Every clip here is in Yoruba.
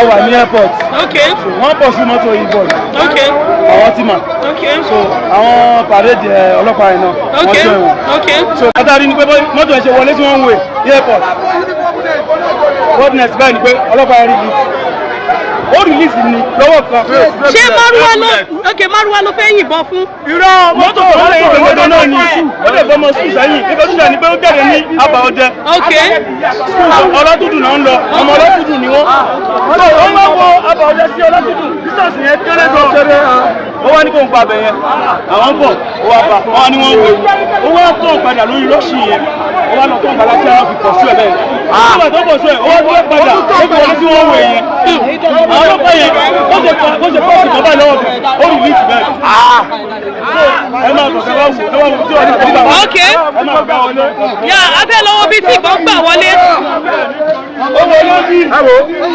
wà ní airport. Okay. So wọ́n pọ̀ sí mọ́tò Yinbon. Okay. Àwọn tí mà. Okay. So àwọn pàdéjì ọlọ́pàá yẹn náà. Okay. Wọ́n sọ Okay. So látàrí ni pé mọ́tò ẹ̀ ṣe wọlé tí wọ́n ń wè ní airport. What next báyìí ni pé ọlọ́pàá yẹn rí ó release ni lọ́wọ́ kan. Ṣé Márúwá ló fẹ́ yìnbọn fún? Irọ́ mọ́tò tó wọlé ìgbẹ́gbẹ́ náà ni ó lè gbọ́mọ sùn sẹ́yìn nígbà tó ṣe ni pé ó jáde ní Àbàọ̀jẹ. Okay. Ọlọ́túndùn náà ń lọ ọmọ Ọlọ́túndùn ni wọ́n. Wọ́n máa wọ Àbàọ̀jẹ sí Ọlọ́túndùn distance yẹn kéré gan. Ó wá ní kó ń pa abẹ yẹn àwọn bọ̀ ó wá bá wọn ni wọ́n wò ó wá tó padà lórí rọ́ọ̀ṣì yẹn ó wá lọ tó ń balá kí àwọn fi pọ̀ sí ẹ̀ bẹ́ẹ̀. Nígbà tó pọ̀ sí ẹ̀ ó wá tó padà ó fi wọlé tí wọ́n wò yẹn. Àwọn ọlọ́pàá yẹn bó ṣe pọ́ọ̀sì kan báyìí lọ́wọ́ ó rí líìsì bẹ́ẹ̀. Ẹ máa bọ̀ kẹ́wàá wò tí wọ́n ní kọ́ bá. Okay. Ẹ máa gbà wọlé. Yà á fẹ́ lọ́wọ́ bí tí ìbọn gbà wọlé. Ó wọlé bí.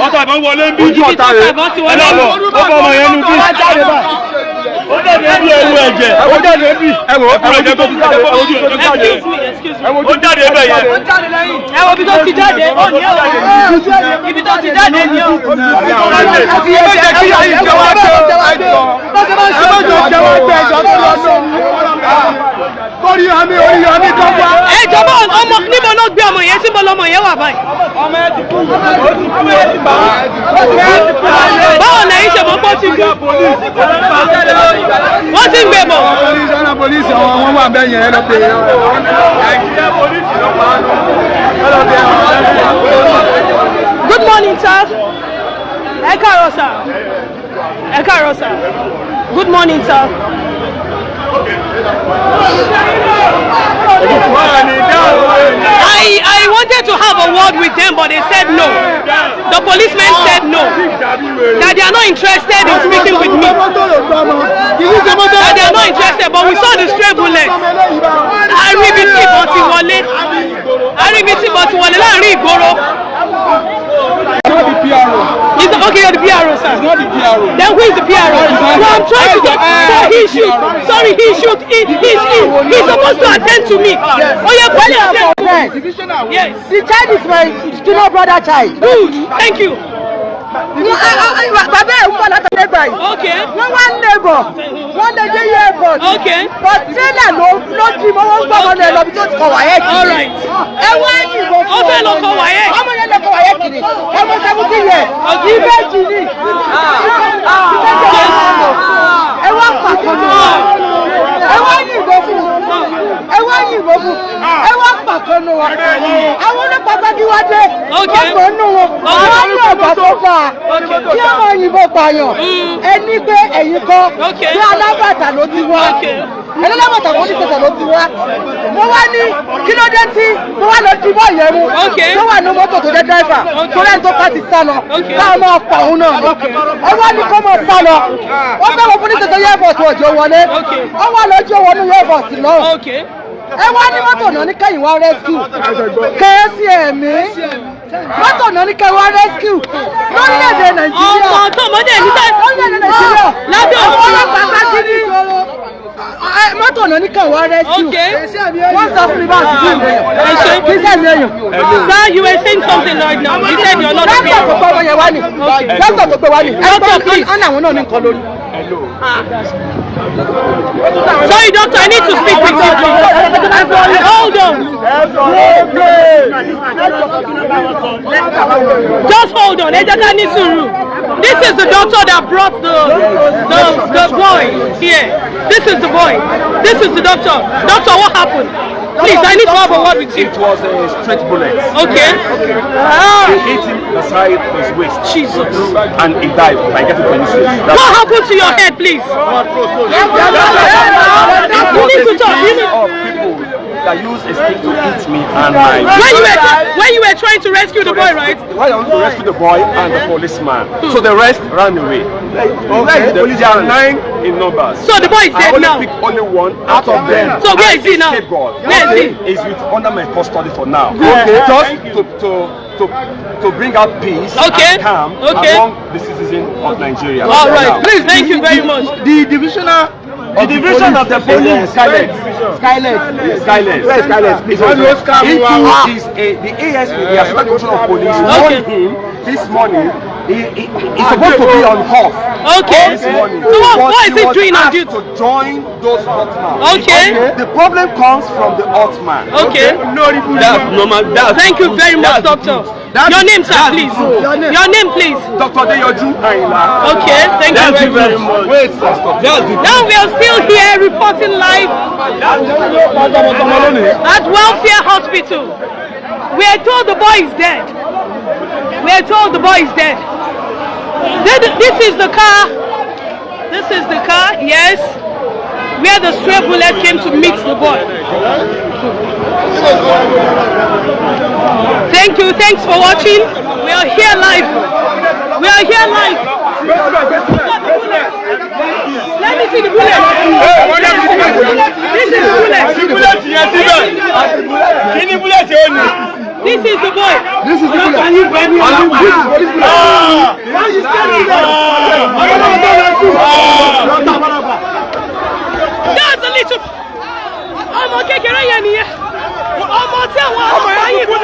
Ọ̀tá ìbọn wọlé bí. Ojú ọ̀tá rẹ̀. Ẹ náà bọ̀ ó bọ̀ ọmọ yẹn nu bí. Ó jáde bí ewu ẹ̀jẹ̀. Ó jáde bí. Ẹ wò ó ẹ̀jẹ̀ tó ti jáde ojú ẹ̀ tó jáde. Ó jáde bẹ́ẹ̀ yẹn. Ẹ wo ibi tó ti jáde. Ó ní ẹ̀wọ̀. Ibi tó ti jáde ní ọ̀. Ẹ jọ̀bọ́ ọmọ níbo ló gbé ọmọ yẹn síbo lọmọ yẹn wà báyìí. Báwo lẹ́yìn ṣe mọ́ pọ́ ti gbé? Wọ́n ti ń gbé bọ̀. Polisi àwọn wà bẹ́ẹ̀ yẹn lọ pé Good morning, sir. Ẹ káàárọ̀ sir. Ẹ káàárọ̀ sir. Good morning, sir. I wanted to have a word with them, but they said no. The policemen said no. That they are not interested in speaking with me. That they are not interested, but we saw the stray bullets. Aribiti bọ̀tì wọlé. Aribiti bọ̀tì wọlé láàrin ìgboro. not the PRO. He's okay, you're the PRO, sir. He's not the PRO. Then who is the PRO? No, I'm trying to get. So he should. Sorry, he should. He's supposed to attend to me. Oh, yeah, please. Yes. The child is my junior brother child. Good. Thank you. Bàbá ẹ̀ ń bọ̀ láti neighbor yìí. Okay. Wọ́n wá neighbor. Wọ́n lè dé airport. Okay. But trailer ló di mọ́ wọ́n gbọ́ ọmọ náà lọ bí tó ti kọ̀ wáyé kiri. All right. Ẹ wá yìnbó fún Ó fẹ́ lọ kọ̀ wáyé. Ọmọ yẹn lọ kọ̀ wáyé kiri. Ọmọ 17 years. Ìbejì ni. Ẹ wá pàkó náà. Ẹ wá yìnbó fún. Ẹ wá yìnbó fún. Ẹ wá pàkó náà. Àwọn ọlọ́pàá bá bí wá dé. Okay. Wọ́n mọ̀ nù wọn. Wọ́n ní ọ̀gá tó dáa. Kí ọmọ òyìnbó pààyàn. Ẹni pé ẹ̀yin kọ́. Bí alábàtà ló ti wá. Ẹni alábàtà wọ́n ní tẹ̀sán ló ti wá. Mo wá ní kí ló dé tí mo wá lọ dìbò yẹn mú. Tó wà ní mọ́tò tó jẹ́ dráìfà. Tó lẹ́yìn tó pàtì sá lọ. Káà máa pa òun náà. Ẹ wá ní kó máa sá lọ. Wọ́n sábà fún ní tẹ̀sán yẹ́fọ̀sì ọ̀jọ̀ wọlé. Wọ́n wá lọ́jọ́ wọnú yẹ́fọ̀sì náà. Ẹ wá ní mọ́tò náà ní kẹ́yìn wá rescue. Kẹ́sì ẹ̀mí. Mọ́tò náà ní kẹ́yìn wá rescue. Lórílẹ̀-èdè Nàìjíríà. Ọmọ tó mọ́dé ní sáà. Lórílẹ̀-èdè Nàìjíríà. Lábẹ́ òfin. Àwọn ọlọ́pàá bá gidi. Mọ́tò náà ní kẹ́yìn wá rescue. Wọ́n sọ fún mi bá àti fún mi. Kì í sẹ́mi èèyàn. Sir, you were saying something right now. You said you're not a Dókítà tó gbé wọn yẹn wá ní. Dókítà tó gbé wá ní. Doctor, please. Ọ̀nà àwọn náà ní nǹkan lórí. Sorry, doctor, I need to speak with you. Hold on. Just hold on. This is the doctor that brought the boy here. This is the boy. This is the doctor. Doctor, what happened? Please, I need to have a word with you. It was a straight bullet. Okay. He hit him the side of his waist. Jesus. And he died by getting penicillin. What happened to your head, please? You need to talk. You need. People that use a stick to hit me and my. When you were trying to rescue the boy, right? Why I want to rescue the boy and the policeman. So the rest ran away. There are 9 in numbers. So the boy is dead now. I only pick only one out of them. So where is he now? Where is he? He's under my custody for now. Okay. Just to bring out peace and calm among the citizens of Nigeria. All right. Please, thank you very much. The divisional. The division of the police, Skylet. Where is Skylet? The ASP, the Assistant Commissioner of Police, warned him this morning. He's supposed to be on off. Okay. This morning. So what is he was doing on asked duty? to join those Otman. Okay. The problem comes from the Otman. Okay. That's normal. Thank you very much, doctor. Your name, sir, please. Your name, please. Dr. Deyoju Ayinla. Okay, thank you very much. Wait, stop. Now we are still here reporting live at Welfare Hospital. We are told the boy is dead. We are told the boy is dead. This is the car. This is the car, yes, where the stray bullet came to meet the boy. Thank you, thanks for watching. We are here live. We are here live. Let me see the bullet. This is the bullet. This is the boy. This is the bullet. That's a little. Ọmọ kékeré yẹn nìyẹn. Ọmọ tí àwọn ọlọ́pàá yìí kú.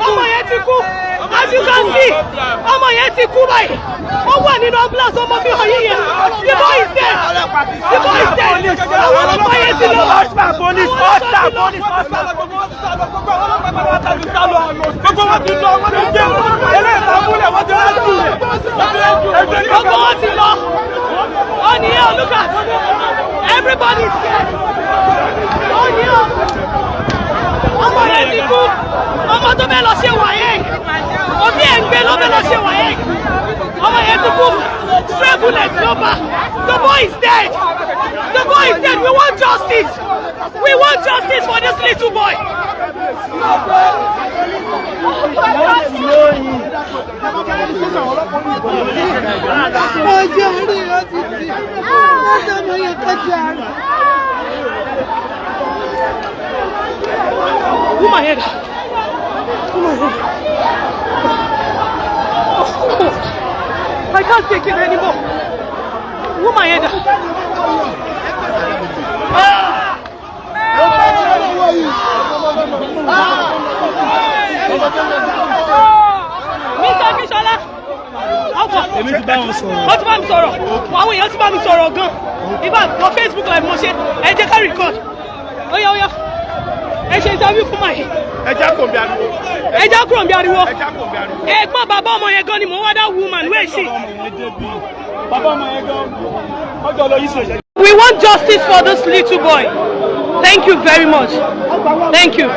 Ọmọ yẹn ti kú. As you can see, ọmọ yẹn ti kú báyìí. Ó wà nínú ambulance ọmọ fi hàn yín yẹn. The boy is dead. The boy is dead. Àwọn ọlọ́pàá yẹn ti lọ. Gbogbo wọn ti lọ. Ó nìyẹn, look at. Everybody is scared. Ó nìyẹn. Ọmọ yẹn ti kú. Ọmọ tó bẹ́ẹ̀ lọ ṣe wáyé. Òbí ẹ̀ ń gbé ló bẹ́ẹ̀ lọ ṣe wáyé. Ọmọ yẹn ti kú. Stray bullets ló bá. The boy is dead. The boy is dead. We want justice. We want justice for this little boy. Oh my head. Oh my head. I can't take it anymore. Oh my head. Mr. Kishola. Èmi ti bá wọn sọ̀rọ̀. Wọ́n ti bá mi sọ̀rọ̀. Àwọn èèyàn ti bá mi sọ̀rọ̀ gan. Ibà lọ Facebook live mo ṣe. Ẹ jẹ́ ká record. Óyá óyá. Ẹ ṣe interview fún màá. Ẹ já kò bí ariwo. Ẹ já kúrò bí ariwo. Ẹ já kò bí ariwo. Ẹ̀gbọ́n bàbá ọmọ yẹn gan ni mò ń wá dá woman where is she? Bàbá ọmọ yẹn gan. Ọjọ́ lọ yí sí ẹ̀jẹ̀. We want justice for this little boy. Thank you very much. Thank you.